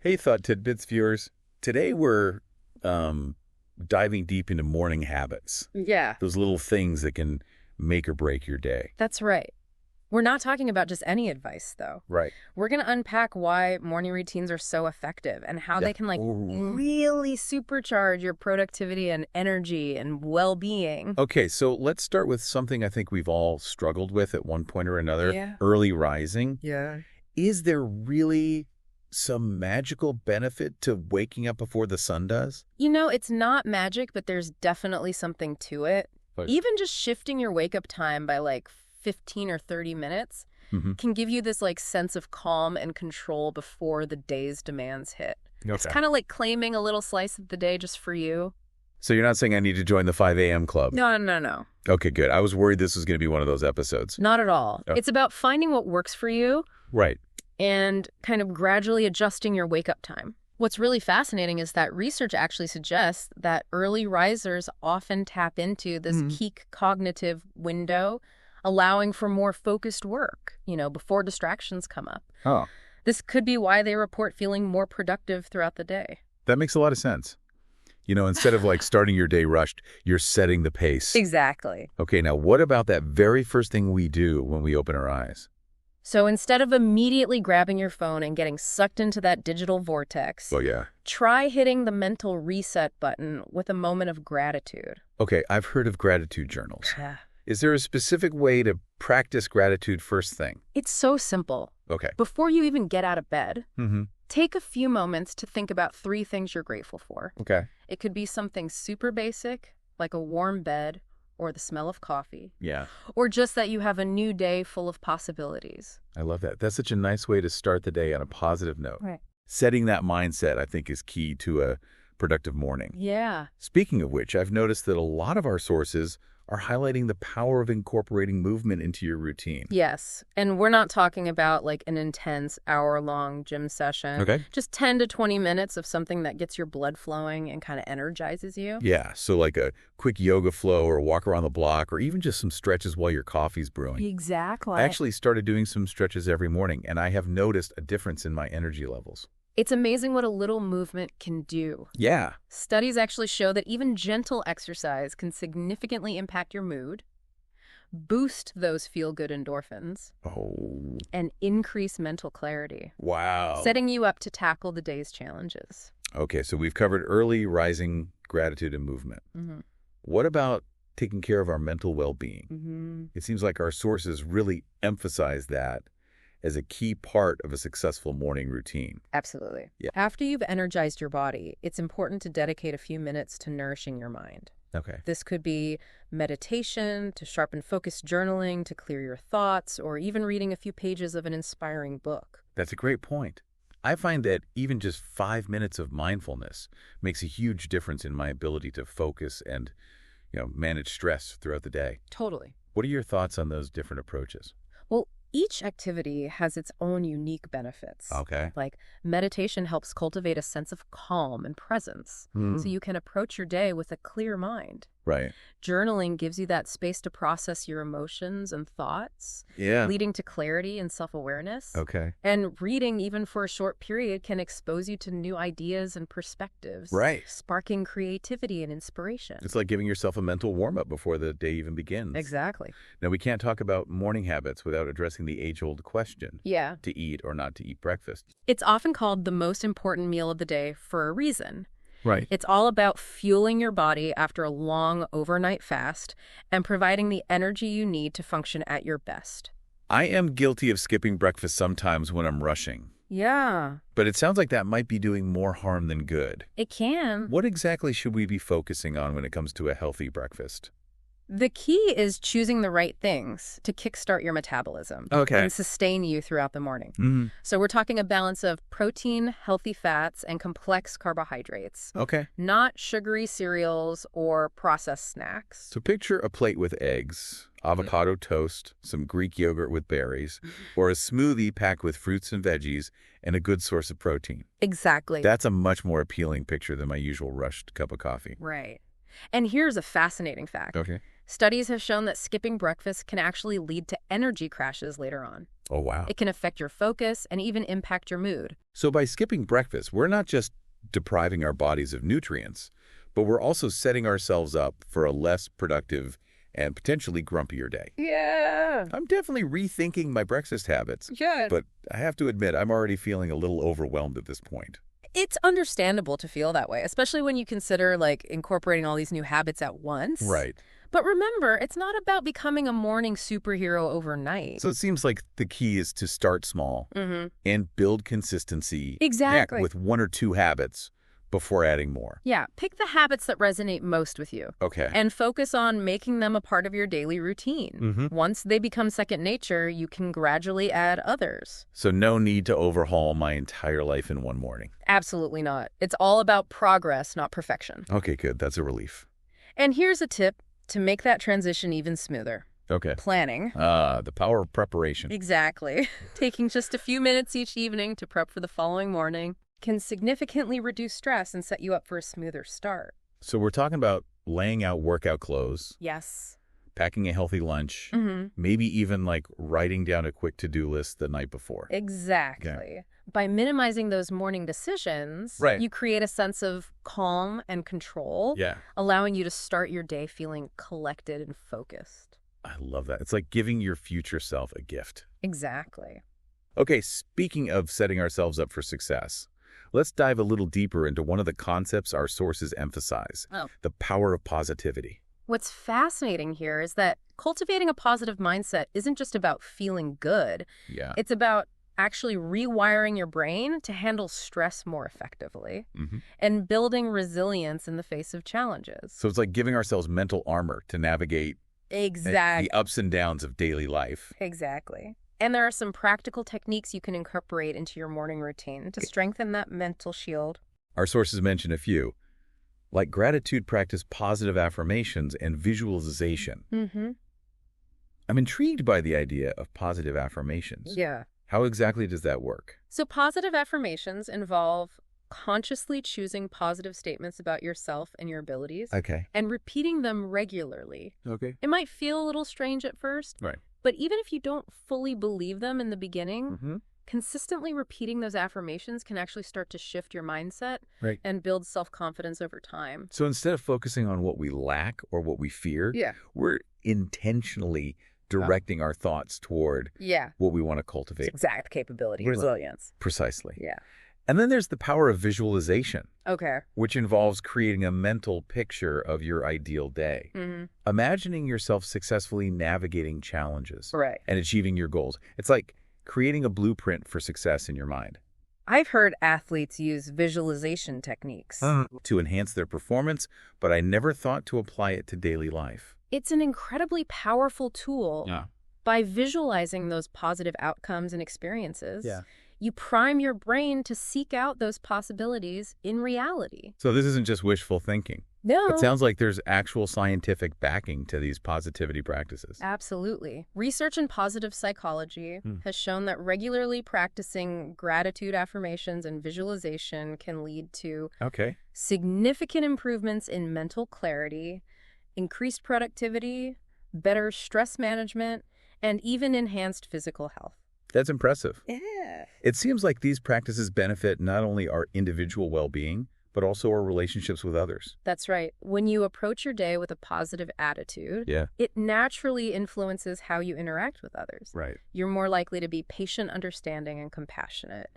Hey, Thought Tidbits viewers. Today we're diving deep into morning habits. Yeah, Those little things that can make or break your day. that's right. We're not talking about just any advice, though. Right. We're going to unpack why morning routines are so effective and how Yeah. they can, Ooh. really supercharge your productivity and energy and well-being. Okay, so let's start with something I think we've all struggled with at one point or another. Yeah. Early rising. Yeah. Is there really some magical benefit to waking up before the sun does? It's not magic, but there's definitely something to it. But- Even just shifting your wake-up time by, 15 or 30 minutes can give you this, sense of calm and control before the day's demands hit. It's Okay. kind of like claiming a little slice of the day just for you. So you're not saying I need to join the 5 a.m. club? No. Okay, good. I was worried this was going to be one of those episodes. Not at all. Oh. It's about finding what works for you Right. and kind of gradually adjusting your wake-up time. What's really fascinating is that research actually suggests that early risers often tap into this peak cognitive window, allowing for more focused work, before distractions come up. Oh, This could be why they report feeling more productive throughout the day. that makes a lot of sense. Instead of starting your day rushed, you're setting the pace. Exactly. Okay, now what about that very first thing we do when we open our eyes? So instead of immediately grabbing your phone and getting sucked into that digital vortex, Oh, yeah. try hitting the mental reset button with a moment of gratitude. Okay, I've heard of gratitude journals. Yeah. Is there a specific way to practice gratitude first thing? It's so simple. Okay. Before you even get out of bed, Mm-hmm. take a few moments to think about 3 things you're grateful for. Okay. It could be something super basic, like a warm bed or the smell of coffee, Yeah, or just that you have a new day full of possibilities. I love that. That's such a nice way to start the day on a positive note. Right. Setting that mindset, I think, is key to a productive morning. Yeah. Speaking of which, I've noticed that a lot of our sources are highlighting the power of incorporating movement into your routine. Yes. And we're not talking about an intense hour-long gym session. Okay. Just 10 to 20 minutes of something that gets your blood flowing and kind of energizes you. Yeah, so like a quick yoga flow or a walk around the block or even just some stretches while your coffee's brewing. Exactly. I actually started doing some stretches every morning, and I have noticed a difference in my energy levels. It's amazing what a little movement can do. Yeah. Studies actually show that even gentle exercise can significantly impact your mood, boost those feel-good endorphins, Oh, and increase mental clarity, wow. setting you up to tackle the day's challenges. Okay, so we've covered early rising gratitude and movement. Mm-hmm. What about taking care of our mental well-being? Mm-hmm. It seems like our sources really emphasize that as a key part of a successful morning routine. Absolutely. Yeah. After you've energized your body, it's important to dedicate a few minutes to nourishing your mind. Okay. This could be meditation, to sharpen focused journaling, to clear your thoughts, or even reading a few pages of an inspiring book. That's a great point. I find that even just 5 minutes of mindfulness makes a huge difference in my ability to focus and, manage stress throughout the day. Totally. What are your thoughts on those different approaches? Well, each activity has its own unique benefits. Okay. Like meditation helps cultivate a sense of calm and presence, so you can approach your day with a clear mind. Right. Journaling gives you that space to process your emotions and thoughts, Yeah. leading to clarity and self-awareness. Okay. And reading, even for a short period, can expose you to new ideas and perspectives, Right. sparking creativity and inspiration. It's like giving yourself a mental warm-up before the day even begins. Exactly. Now, we can't talk about morning habits without addressing the age-old question, Yeah. to eat or not to eat breakfast. It's often called the most important meal of the day for a reason. Right. It's all about fueling your body after a long overnight fast and providing the energy you need to function at your best. I am guilty of skipping breakfast sometimes when I'm rushing, Yeah, but it sounds like that might be doing more harm than good. it can. What exactly should we be focusing on when it comes to a healthy breakfast? The key is choosing the right things to kickstart your metabolism Okay. and sustain you throughout the morning. Mm-hmm. So we're talking a balance of protein, healthy fats, and complex carbohydrates, Okay. not sugary cereals or processed snacks. So picture a plate with eggs, avocado toast, some Greek yogurt with berries, or a smoothie packed with fruits and veggies, and a good source of protein. Exactly. That's a much more appealing picture than my usual rushed cup of coffee. Right. And here's a fascinating fact. Okay. Studies have shown that skipping breakfast can actually lead to energy crashes later on. Oh, wow. It can affect your focus and even impact your mood. So by skipping breakfast, we're not just depriving our bodies of nutrients, but we're also setting ourselves up for a less productive and potentially grumpier day. Yeah. I'm definitely rethinking my breakfast habits, Yeah. but I have to admit, I'm already feeling a little overwhelmed at this point. It's understandable to feel that way, especially when you consider incorporating all these new habits at once. Right. But remember, it's not about becoming a morning superhero overnight. So it seems like the key is to start small and build consistency. Exactly. Heck, with 1 or 2 habits before adding more. Yeah, pick the habits that resonate most with you. Okay. And focus on making them a part of your daily routine. Once they become second nature, you can gradually add others. So no need to overhaul my entire life in one morning. Absolutely not. It's all about progress, not perfection. Okay, good. That's a relief. And here's a tip to make that transition even smoother. Okay. Planning. The power of preparation. Exactly. Taking just a few minutes each evening to prep for the following morning can significantly reduce stress and set you up for a smoother start. So we're talking about laying out workout clothes, Yes. packing a healthy lunch, maybe even writing down a quick to-do list the night before. Exactly. Okay. By minimizing those morning decisions, Right. you create a sense of calm and control, Yeah. allowing you to start your day feeling collected and focused. I love that. It's like giving your future self a gift. Exactly. Okay, speaking of setting ourselves up for success, let's dive a little deeper into one of the concepts our sources emphasize, the power of positivity. What's fascinating here is that cultivating a positive mindset isn't just about feeling good. Yeah. It's about actually rewiring your brain to handle stress more effectively and building resilience in the face of challenges. So it's like giving ourselves mental armor to navigate the ups and downs of daily life. Exactly. And there are some practical techniques you can incorporate into your morning routine to strengthen that mental shield. Our sources mention a few, like gratitude practice, positive affirmations, and visualization. I'm intrigued by the idea of positive affirmations. Yeah. How exactly does that work? So positive affirmations involve consciously choosing positive statements about yourself and your abilities Okay. and repeating them regularly. Okay. It might feel a little strange at first, Right. but even if you don't fully believe them in the beginning, consistently repeating those affirmations can actually start to shift your mindset and build self-confidence over time. So instead of focusing on what we lack or what we fear, we're intentionally directing our thoughts toward what we want to cultivate. Exact capability, resilience. Precisely. Yeah. And then there's the power of visualization, Okay. which involves creating a mental picture of your ideal day. Imagining yourself successfully navigating challenges Right. and achieving your goals. It's like creating a blueprint for success in your mind I've heard athletes use visualization techniques. to enhance their performance, but I never thought to apply it to daily life. It's an incredibly powerful tool. Yeah. By visualizing those positive outcomes and experiences, you prime your brain to seek out those possibilities in reality. So this isn't just wishful thinking. No. It sounds like there's actual scientific backing to these positivity practices. Absolutely. Research in positive psychology has shown that regularly practicing gratitude affirmations and visualization can lead to significant improvements in mental clarity, increased productivity, better stress management, and even enhanced physical health. That's impressive. Yeah. It seems like these practices benefit not only our individual well-being, but also our relationships with others. That's right. When you approach your day with a positive attitude, it naturally influences how you interact with others. Right. You're more likely to be patient, understanding, and compassionate,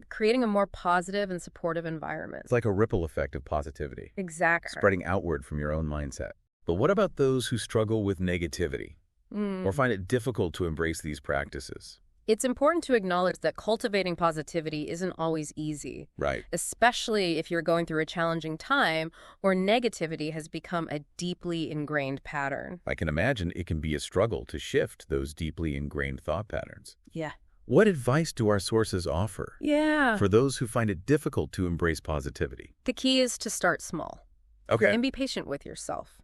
creating a more positive and supportive environment. It's like a ripple effect of positivity. Exactly. Spreading outward from your own mindset. But what about those who struggle with negativity or find it difficult to embrace these practices? It's important to acknowledge that cultivating positivity isn't always easy. Right. Especially if you're going through a challenging time or negativity has become a deeply ingrained pattern. I can imagine it can be a struggle to shift those deeply ingrained thought patterns. Yeah. What advice do our sources offer for those who find it difficult to embrace positivity? The key is to start small. Okay. And be patient with yourself.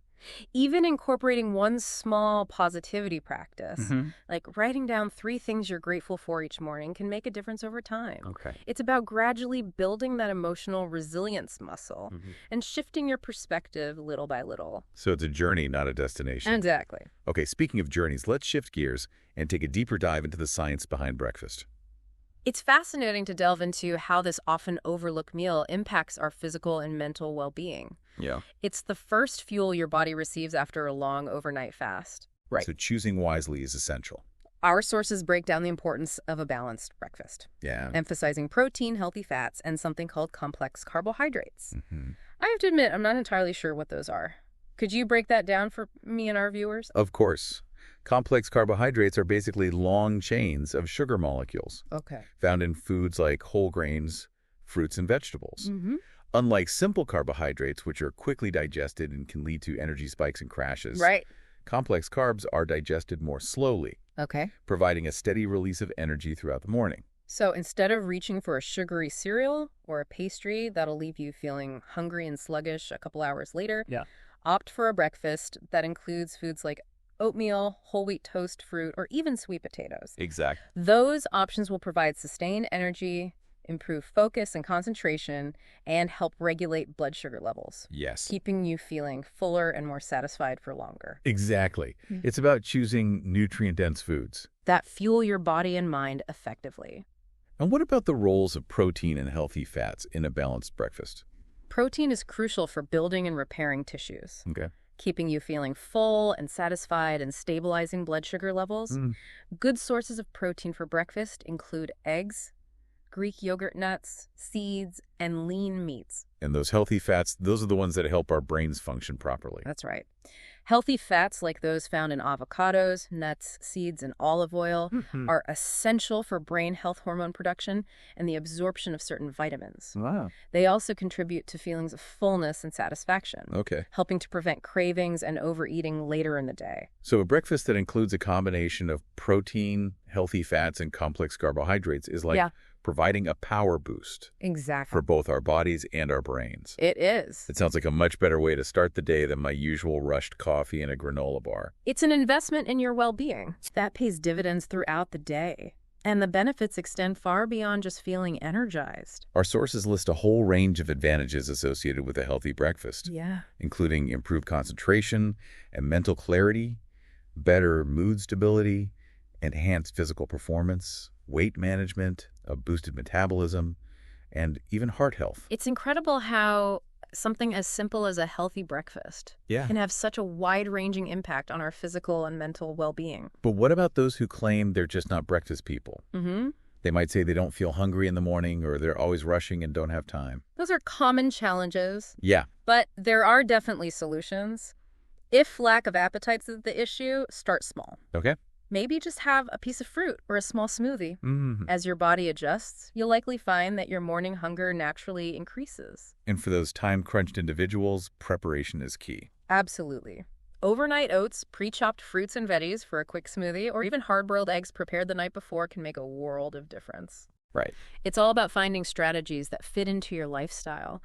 Even incorporating one small positivity practice, like writing down 3 things you're grateful for each morning, can make a difference over time. Okay. It's about gradually building that emotional resilience muscle and shifting your perspective little by little. So it's a journey, not a destination. Exactly. Okay, speaking of journeys, let's shift gears and take a deeper dive into the science behind breakfast. It's fascinating to delve into how this often overlooked meal impacts our physical and mental well-being. Yeah. It's the first fuel your body receives after a long overnight fast. Right. So choosing wisely is essential. Our sources break down the importance of a balanced breakfast, Yeah. emphasizing protein, healthy fats, and something called complex carbohydrates. I have to admit, I'm not entirely sure what those are. Could you break that down for me and our viewers? Of course. Complex carbohydrates are basically long chains of sugar molecules Okay. found in foods like whole grains, fruits, and vegetables. Unlike simple carbohydrates, which are quickly digested and can lead to energy spikes and crashes, Right. complex carbs are digested more slowly, Okay. providing a steady release of energy throughout the morning. So instead of reaching for a sugary cereal or a pastry that'll leave you feeling hungry and sluggish a couple hours later, opt for a breakfast that includes foods like oatmeal, whole wheat toast, fruit, or even sweet potatoes. Exactly. Those options will provide sustained energy, improve focus and concentration, and help regulate blood sugar levels, Yes. keeping you feeling fuller and more satisfied for longer. Exactly. It's about choosing nutrient-dense foods. That fuel your body and mind effectively. And what about the roles of protein and healthy fats in a balanced breakfast? Protein is crucial for building and repairing tissues, Okay. keeping you feeling full and satisfied and stabilizing blood sugar levels. Good sources of protein for breakfast include eggs, Greek yogurt nuts, seeds, and lean meats. And those healthy fats, those are the ones that help our brains function properly. That's right. Healthy fats like those found in avocados, nuts, seeds, and olive oil are essential for brain health hormone production and the absorption of certain vitamins. Wow. They also contribute to feelings of fullness and satisfaction, Okay. helping to prevent cravings and overeating later in the day. So a breakfast that includes a combination of protein, healthy fats, and complex carbohydrates is like providing a power boost Exactly. for both our bodies and our brains. It is. It sounds like a much better way to start the day than my usual rushed coffee and a granola bar. It's an investment in your well-being that pays dividends throughout the day. And the benefits extend far beyond just feeling energized. Our sources list a whole range of advantages associated with a healthy breakfast, including improved concentration and mental clarity, better mood stability, enhanced physical performance, weight management, a boosted metabolism, and even heart health. It's incredible how something as simple as a healthy breakfast can have such a wide-ranging impact on our physical and mental well-being. But what about those who claim they're just not breakfast people? They might say they don't feel hungry in the morning, or they're always rushing and don't have time. Those are common challenges. Yeah. But there are definitely solutions. If lack of appetite's the issue, start small. Okay. Maybe just have a piece of fruit or a small smoothie. As your body adjusts, you'll likely find that your morning hunger naturally increases. And for those time-crunched individuals, preparation is key. Absolutely. Overnight oats, pre-chopped fruits and veggies for a quick smoothie, or even hard-boiled eggs prepared the night before can make a world of difference. Right. It's all about finding strategies that fit into your lifestyle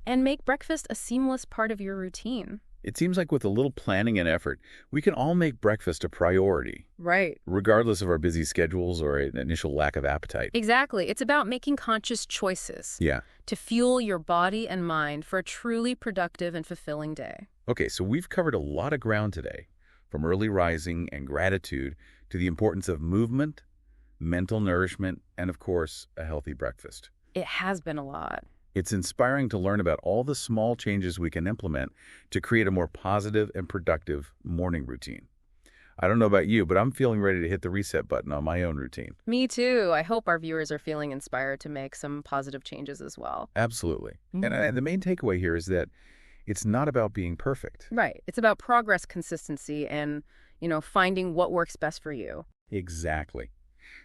and make breakfast a seamless part of your routine. It seems like with a little planning and effort, we can all make breakfast a priority. Right. Regardless of our busy schedules or an initial lack of appetite. Exactly. It's about making conscious choices to fuel your body and mind for a truly productive and fulfilling day. Okay, so we've covered a lot of ground today, from early rising and gratitude to the importance of movement, mental nourishment, and of course, a healthy breakfast. It has been a lot. It's inspiring to learn about all the small changes we can implement to create a more positive and productive morning routine. I don't know about you, but I'm feeling ready to hit the reset button on my own routine. Me too. I hope our viewers are feeling inspired to make some positive changes as well. Absolutely. And the main takeaway here is that it's not about being perfect. Right. It's about progress, consistency, and, finding what works best for you. Exactly.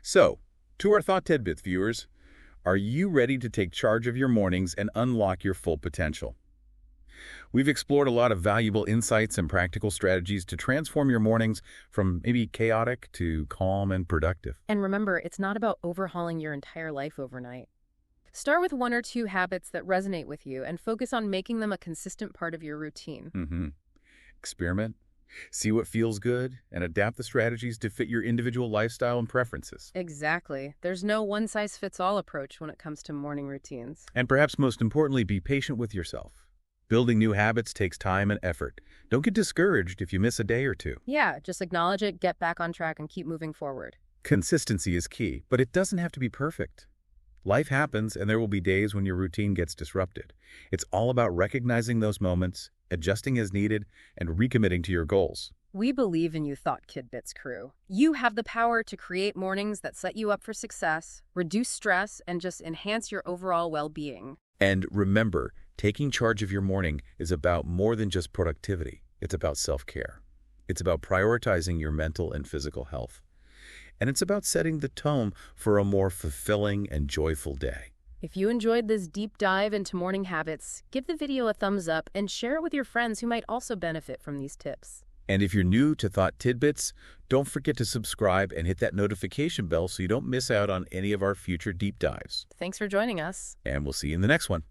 So, to our Thought Tidbits viewers, are you ready to take charge of your mornings and unlock your full potential? We've explored a lot of valuable insights and practical strategies to transform your mornings from maybe chaotic to calm and productive. And remember, it's not about overhauling your entire life overnight. Start with 1 or 2 habits that resonate with you and focus on making them a consistent part of your routine. Experiment, see what feels good, and adapt the strategies to fit your individual lifestyle and preferences. Exactly. There's no one-size-fits-all approach when it comes to morning routines. And perhaps most importantly, be patient with yourself. Building new habits takes time and effort. Don't get discouraged if you miss a day or two. Yeah, just acknowledge it, get back on track, and keep moving forward. Consistency is key, but it doesn't have to be perfect. Life happens, and there will be days when your routine gets disrupted. It's all about recognizing those moments, adjusting as needed, and recommitting to your goals. We believe in you, Thought Tidbits crew. You have the power to create mornings that set you up for success, reduce stress, and just enhance your overall well-being. And remember, taking charge of your morning is about more than just productivity. It's about self-care. It's about prioritizing your mental and physical health. And it's about setting the tone for a more fulfilling and joyful day. If you enjoyed this deep dive into morning habits, give the video a thumbs up and share it with your friends who might also benefit from these tips. And if you're new to Thought Tidbits, don't forget to subscribe and hit that notification bell so you don't miss out on any of our future deep dives. Thanks for joining us. And we'll see you in the next one.